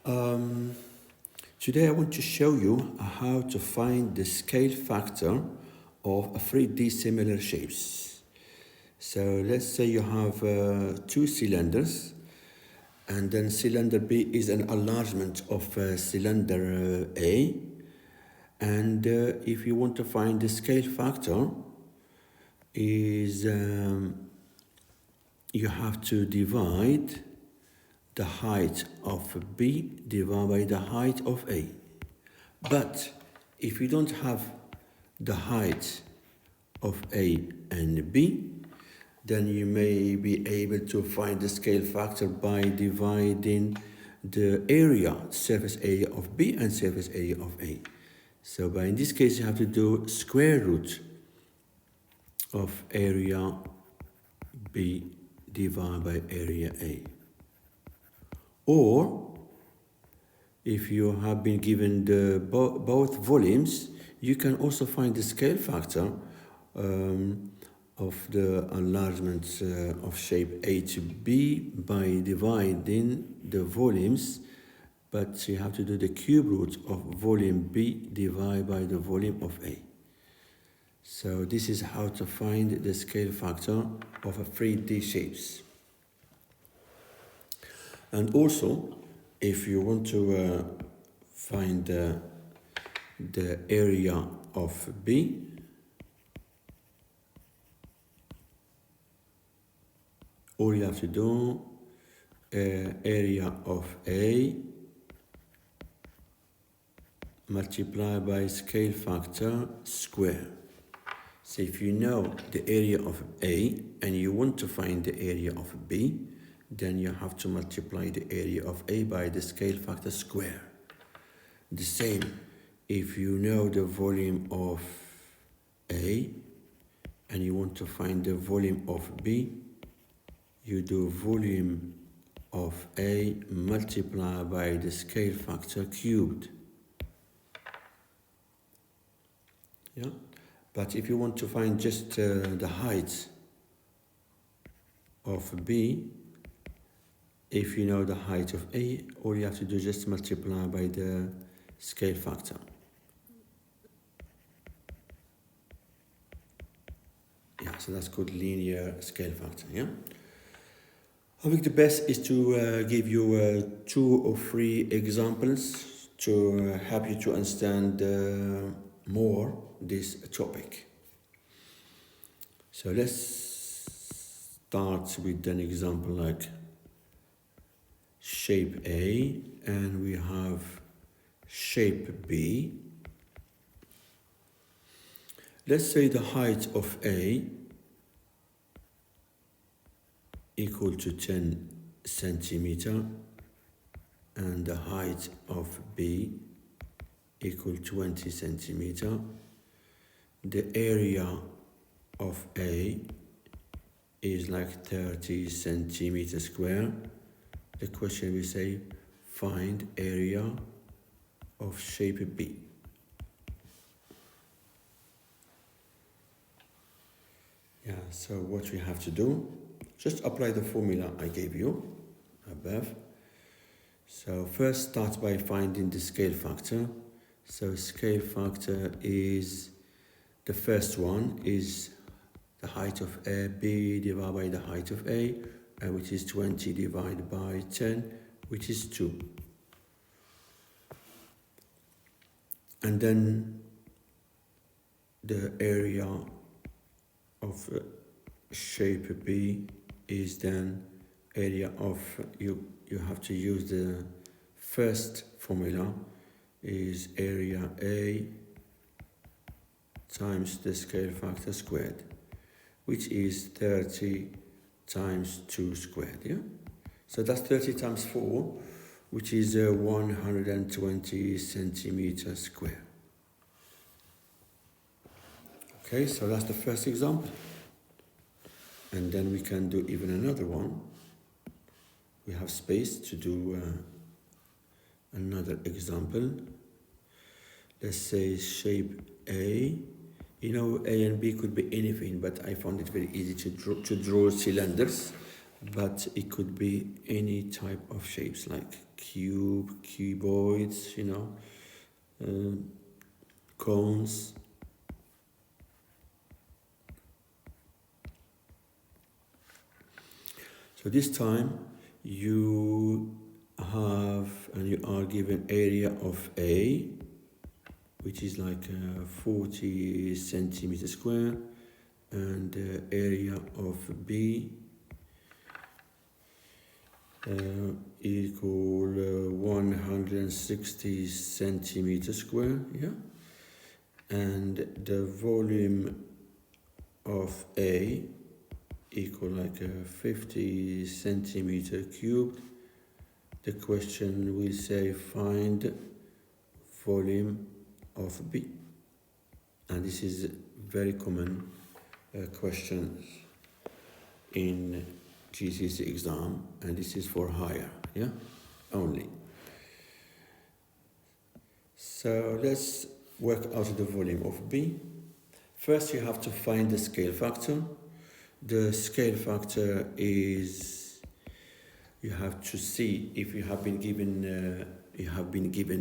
Um, Today I want to show you how to find the scale factor of 3D similar shapes. So let's say you have two cylinders, and then cylinder B is an enlargement of cylinder A, and if you want to find the scale factor is you have to divide the height of B divided by the height of A. But if you don't have the height of A and B, then you may be able to find the scale factor by dividing the area, surface area of B and surface area of A. So in this case, you have to do square root of area B divided by area A. Or, if you have been given both volumes, you can also find the scale factor of the enlargement of shape A to B by dividing the volumes, but you have to do the cube root of volume B divided by the volume of A. So this is how to find the scale factor of a 3D shapes. And also, if you want to find the area of B, all you have to do, area of A multiplied by scale factor square. So if you know the area of A and you want to find the area of B, then you have to multiply the area of A by the scale factor square. The same, if you know the volume of A and you want to find the volume of B, you do volume of A multiplied by the scale factor cubed. Yeah? But if you want to find just the height of B, if you know the height of A, all you have to do is just multiply by the scale factor. Yeah, so that's called linear scale factor, yeah? I think the best is to give you 2 or 3 examples to help you to understand more this topic. So let's start with an example like shape A, and we have shape B. Let's say the height of A equal to 10 centimeter and the height of B equal 20 centimeter. The area of A is like 30 centimeters square. The question will say, find area of shape B. Yeah, so what we have to do, just apply the formula I gave you above. So first start by finding the scale factor. So scale factor is, the first one is the height of B divided by the height of A, which is 20 divided by 10, which is 2. And then the area of shape B is then area of, you have to use the first formula, is area A times the scale factor squared, which is 30 times 2 squared, yeah? So that's 30 times 4, which is 120 centimeters square. Okay, so that's the first example. And then we can do even another one. We have space to do another example. Let's say shape A. You know, A and B could be anything, but I found it very easy to draw cylinders. but it could be any type of shapes like cube, cuboids, cones. So this time you have and you are given area of A, which is like 40 centimeters square, and area of B equal 160 centimeters square, yeah, and the volume of A equal like 50 centimeter cubed. The question will say find volume of B, and this is very common questions in GCSE exam, and this is for higher, yeah, only. So let's work out the volume of B. First you have to find the scale factor. The scale factor is, you have to see if you have been given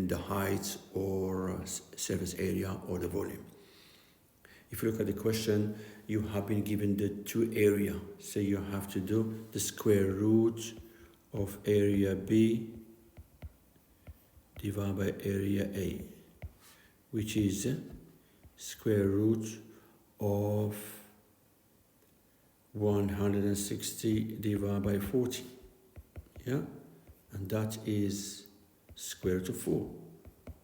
the height or surface area or the volume. If you look at the question, you have been given the two area, so you have to do the square root of area B divided by area A, which is square root of 160 divided by 40, yeah, and that is square root of 4,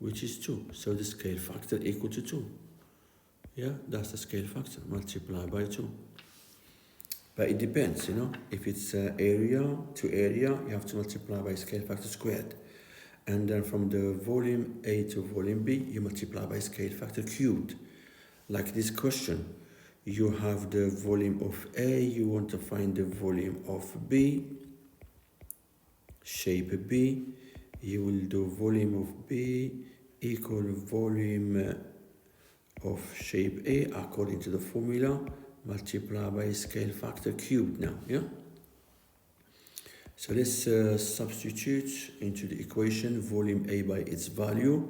which is 2, so the scale factor equal to 2. Yeah, that's the scale factor, multiplied by 2. But it depends, if it's area to area, you have to multiply by scale factor squared. And then from the volume A to volume B, you multiply by scale factor cubed. Like this question, you have the volume of A, you want to find the volume of B, shape B, you will do volume of B equal volume of shape A according to the formula, multiply by scale factor cubed now, yeah? So let's substitute into the equation volume A by its value.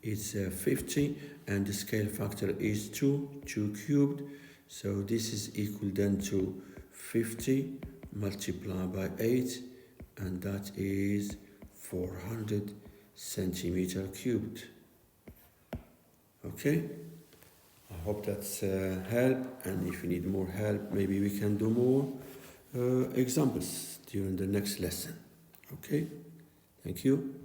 It's 50 and the scale factor is 2 cubed. So this is equal then to 50 multiplied by 8, and that is 400 centimeter cubed. Okay? I hope that's help, and if you need more help, maybe we can do more examples during the next lesson. Okay? Thank you.